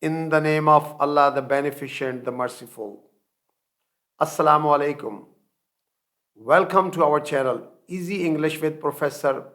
In the name of Allah, the Beneficent, the Merciful. Assalamu alaikum. Welcome to our channel Easy English with Professor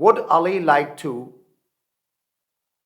would Ali like to,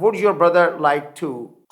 would your brother like to।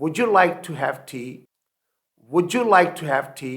Would you like to have tea? Would you like to have tea?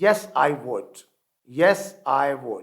yes I would, yes I would।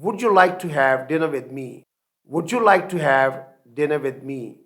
Would you like to have dinner with me? Would you like to have dinner with me?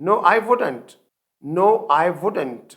no I wouldn't, no I wouldn't।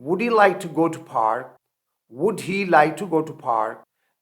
Would he like to go to park? Would he like to go to park?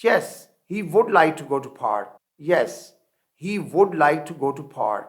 Yes, he would like to go to park. Yes, he would like to go to park.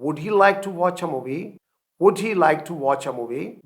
Would he like to watch a movie? Would he like to watch a movie?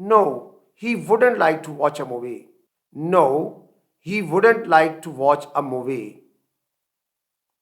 No, he wouldn't like to watch a movie. No, he wouldn't like to watch a movie।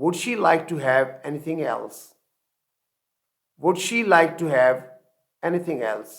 Would she like to have anything else? Would she like to have anything else?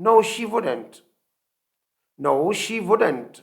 no she wouldn't, no she wouldn't।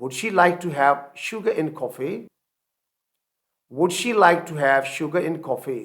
Would she like to have sugar in coffee? Would she like to have sugar in coffee?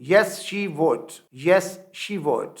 Yes she would, yes she would।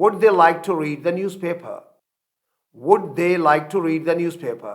Would they like to read the newspaper? Would they like to read the newspaper?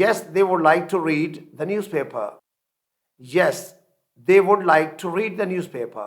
Yes they would like to read the newspaper। Yes they would like to read the newspaper।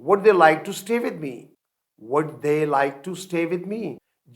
Would they like to stay with me? Would they like to stay with me?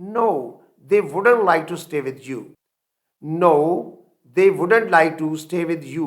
No, they wouldn't like to stay with you। No, they wouldn't like to stay with you।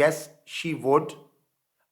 yes she would,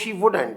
she wouldn't।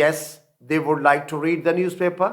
yes they would like to read the newspaper,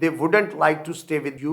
they wouldn't like to stay with you,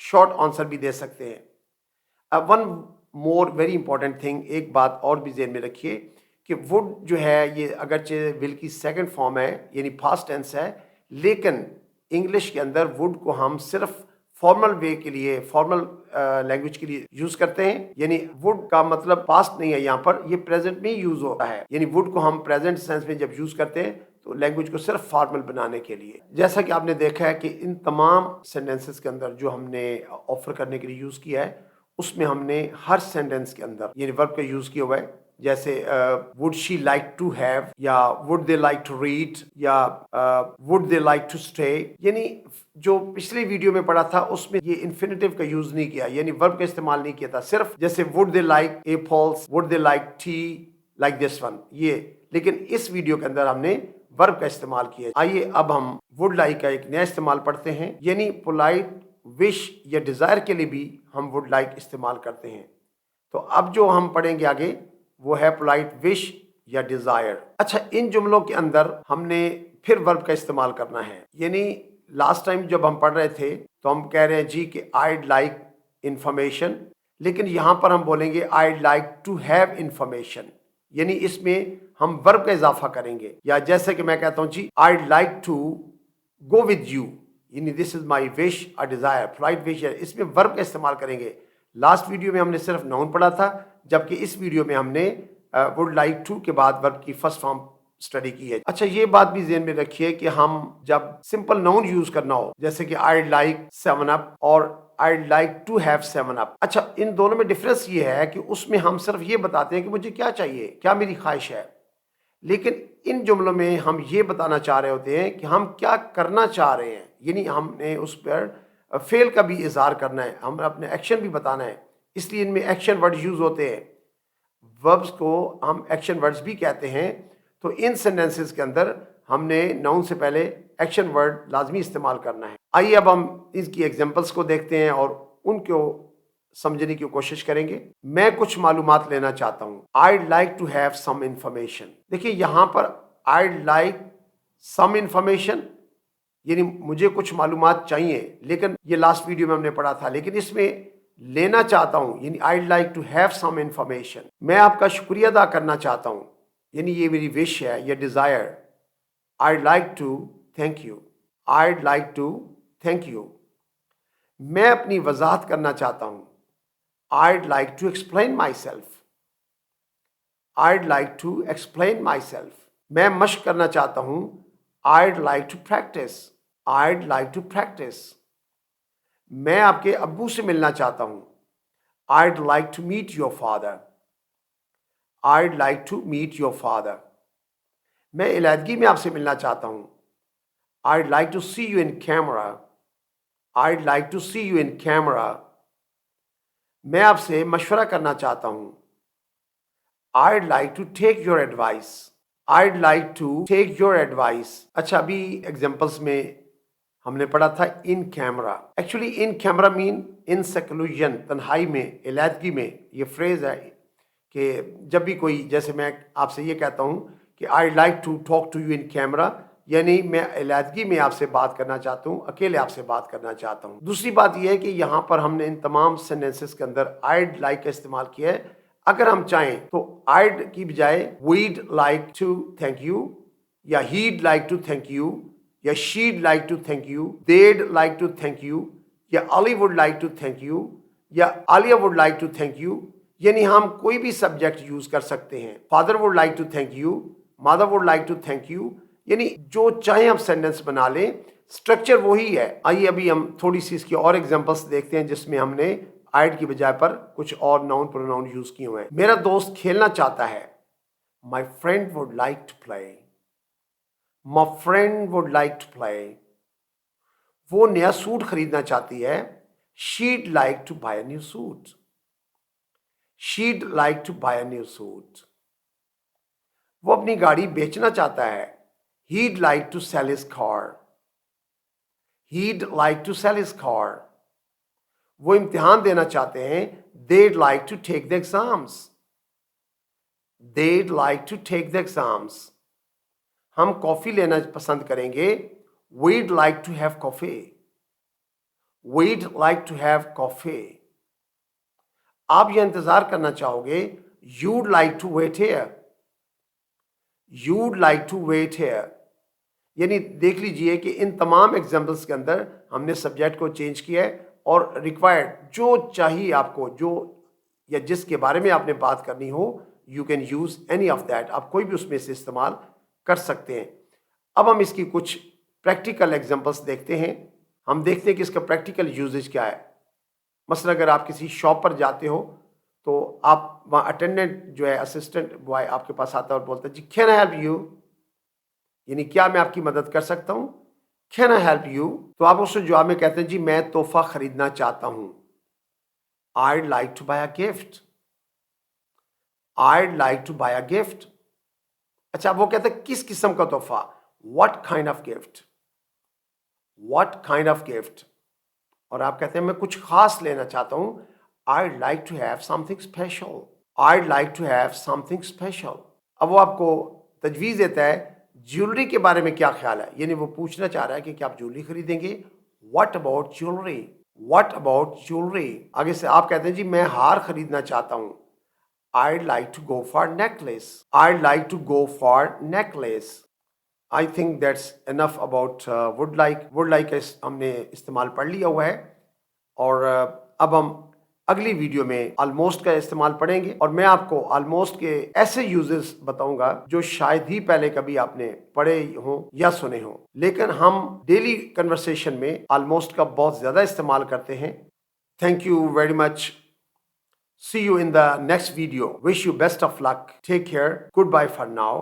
short answer بھی دے سکتے ہیں. One more very important thing, ایک بات اور بھی ذہن میں رکھیے کہ وڈ جو ہے یہ اگرچہ ول کی سیکنڈ فارم ہے یعنی پاسٹ ٹینس ہے، لیکن انگلش کے اندر وڈ کو ہم صرف فارمل وے کے لیے، فارمل لینگویج کے لیے یوز کرتے ہیں. یعنی وڈ کا مطلب پاسٹ نہیں ہے، یہاں پر یہ پریزنٹ میں یوز ہوتا ہے. یعنی وڈ کو ہم پریزنٹ سینس میں جب یوز کرتے ہیں تو لینگویج کو صرف فارمل بنانے کے لیے. جیسا کہ آپ نے دیکھا ہے کہ ان تمام سینٹینسز کے اندر جو ہم نے آفر کرنے کے لیے یوز کیا ہے، اس میں ہم نے ہر سینٹینس کے اندر یعنی ورب کا یوز کیا ہوا ہے. جیسے would she like to have، یا would they like to read، یا would they like to stay. یعنی جو پچھلی ویڈیو میں پڑھا تھا اس میں یہ انفینیٹیو کا یوز نہیں کیا، یعنی ورب کا استعمال نہیں کیا تھا، صرف جیسے would they like apples، would they like tea، like this one یہ. لیکن اس ویڈیو کے اندر ہم نے ورب کا استعمال کیا. آئیے اب ہم would like کا ایک نیا استعمال پڑھتے ہیں. یعنی پولائٹ وش یا ڈیزائر کے لیے بھی ہم would like استعمال کرتے ہیں. تو اب جو ہم پڑھیں گے آگے وہ ہے پولائٹ وش یا ڈیزائر. اچھا، ان جملوں کے اندر ہم نے پھر ورب کا استعمال کرنا ہے. یعنی لاسٹ ٹائم جب ہم پڑھ رہے تھے تو ہم کہہ رہے ہیں جی کہ I'd like information، لیکن یہاں پر ہم بولیں گے I'd like to have information. یعنی اس میں ہم ورب کا اضافہ کریں گے. یا جیسے کہ میں کہتا ہوں جی I'd like to go with you، یعنی this is my wish or desire. polite wish ہے، اس میں ورب کا استعمال کریں گے. لاسٹ ویڈیو میں ہم نے صرف ناؤن پڑھا تھا، جبکہ اس ویڈیو میں ہم نے would like to کے بعد ورب کی فرسٹ فارم اسٹڈی کی ہے. اچھا، یہ بات بھی ذہن میں رکھیے کہ ہم جب سمپل ناؤن یوز کرنا ہو جیسے کہ I'd like 7 up اور I'd like to have 7 up. اچھا، ان دونوں میں ڈفرینس یہ ہے کہ اس میں ہم صرف یہ بتاتے ہیں کہ مجھے کیا چاہیے، کیا میری خواہش ہے. لیکن ان جملوں میں ہم یہ بتانا چاہ رہے ہوتے ہیں کہ ہم کیا کرنا چاہ رہے ہیں. یعنی ہم نے اس پر فعل کا بھی اظہار کرنا ہے، ہم اپنے ایکشن بھی بتانا ہے. اس لیے ان میں ایکشن ورڈ یوز ہوتے ہیں. وربز کو ہم ایکشن ورڈز بھی کہتے ہیں. تو ان سینٹینسز کے اندر ہم نے ناؤن سے پہلے ایکشن ورڈ لازمی استعمال کرنا ہے. آئیے اب ہم اس کی ایگزامپلس کو دیکھتے ہیں اور ان کو سمجھنے کی کوشش کریں گے. میں کچھ معلومات لینا چاہتا ہوں. I'd like to have some information. دیکھیے یہاں پر I'd like some information یعنی مجھے کچھ معلومات چاہیے، لیکن یہ لاسٹ ویڈیو میں ہم نے پڑھا تھا. لیکن اس میں لینا چاہتا ہوں یعنی I'd like to have some information. میں آپ کا شکریہ ادا کرنا چاہتا ہوں یعنی یہ میری وش ہے یا Dzire. I'd like to thank you. I'd like to thank you. میں اپنی وضاحت کرنا چاہتا ہوں. I'd like to explain myself. I'd like to explain myself. میں مشق کرنا چاہتا ہوں. I'd like to practice. I'd like to practice. میں آپ کے ابو سے ملنا چاہتا ہوں. I'd like to meet your father. I'd like to meet your father. میں علیحدگی میں آپ سے ملنا چاہتا ہوں. I'd like to see you in camera. I'd like to see you in camera. میں آپ سے مشورہ کرنا چاہتا ہوں. I'd like to take your advice. I'd like to take your advice. اچھا، ابھی ایگزامپلس میں ہم نے پڑھا تھا ان کیمرا. ایکچولی ان کیمرا مین ان سیکلوژن، تنہائی میں، علیحدگی میں. یہ فریز ہے کہ جب بھی کوئی، جیسے میں آپ سے یہ کہتا ہوں کہ I'd like to talk to you in camera، یعنی میں علیحدگی میں آپ سے بات کرنا چاہتا ہوں، اکیلے آپ سے بات کرنا چاہتا ہوں. دوسری بات یہ ہے کہ یہاں پر ہم نے ان تمام سینٹینسز کے اندر I'd like کا استعمال کیا ہے. اگر ہم چاہیں تو I'd کی بجائے we'd like to thank you، یا he'd like to thank you، یا she'd like to thank you، they'd like to thank you، یا Ali would like to thank you، یا Alia would like to thank you. یعنی ہم کوئی بھی subject use کر سکتے ہیں. Father would like to thank you، mother would like to thank you. یعنی جو چاہیں ہم سینٹینس بنا لیں، اسٹرکچر وہی ہے. آئیے ابھی ہم تھوڑی سی اس کی اور ایگزامپلس دیکھتے ہیں جس میں ہم نے I'd کی بجائے پر کچھ اور ناؤن پروناؤن یوز کیے ہوئے ہیں. میرا دوست کھیلنا چاہتا ہے. My friend would like to play. My friend would like to play. وہ نیا سوٹ خریدنا چاہتی ہے. She'd like to buy a new suit. She'd like to buy a new suit. وہ اپنی گاڑی بیچنا چاہتا ہے. He'd like to sell his car. He'd like to sell his car. وہ امتحان دینا چاہتے ہیں. They'd like to take the exams. They'd like to take the exams. ہم کافی لینا پسند کریں گے. We'd like to have coffee. we'd like to have coffee. آپ یہ انتظار کرنا چاہو گے you'd like to wait here. you'd like to wait here. یعنی دیکھ لیجئے کہ ان تمام ایگزامپلس کے اندر ہم نے سبجیکٹ کو چینج کیا ہے اور ریکوائرڈ جو چاہیے آپ کو جو یا جس کے بارے میں آپ نے بات کرنی ہو you can use any of that. آپ کوئی بھی اس میں سے استعمال کر سکتے ہیں. اب ہم اس کی کچھ پریکٹیکل ایگزامپلس دیکھتے ہیں. ہم دیکھتے ہیں کہ اس کا پریکٹیکل یوزیج کیا ہے. مثلا اگر آپ کسی شاپ پر جاتے ہو تو آپ وہاں اٹینڈنٹ جو ہے اسسٹنٹ بوائے آپ کے پاس آتا ہے اور بولتا ہے جی کین آئی ہیلپ یو، یعنی کیا میں آپ کی مدد کر سکتا ہوں. کین آئی ہیلپ یو، تو آپ اس سے جواب میں کہتے ہیں جی میں تحفہ خریدنا چاہتا ہوں. I'd like to buy a gift. I'd like to buy a gift. اچھا وہ کہتے ہیں کس قسم کا تحفہ. What kind of gift. What kind of gift. اور آپ کہتے ہیں میں کچھ خاص لینا چاہتا ہوں. I'd like to have something special. I'd like to have something special. اب وہ آپ کو تجویز دیتا ہے جیولری کے بارے میں کیا خیال ہے، یعنی وہ پوچھنا چاہ رہا ہے کہ کیا آپ جیولری خریدیں گے. What about jewelry. What about jewelry. آگے سے آپ کہتے ہیں جی میں ہار خریدنا چاہتا ہوں. I'd like to go for necklace. I'd like to go for necklace. I think that's enough about would like. would like ہم نے استعمال پڑھ لیا ہوا ہے اور اب ہم اگلی ویڈیو میں آلموسٹ کا استعمال پڑھیں گے اور میں آپ کو آلموسٹ کے ایسے یوزز بتاؤں گا جو شاید ہی پہلے کبھی آپ نے پڑھے ہوں یا سنے ہوں، لیکن ہم ڈیلی کنورسیشن میں آلموسٹ کا بہت زیادہ استعمال کرتے ہیں. Thank you very much. See you in the next video. Wish you best of luck. Take care. Goodbye for now.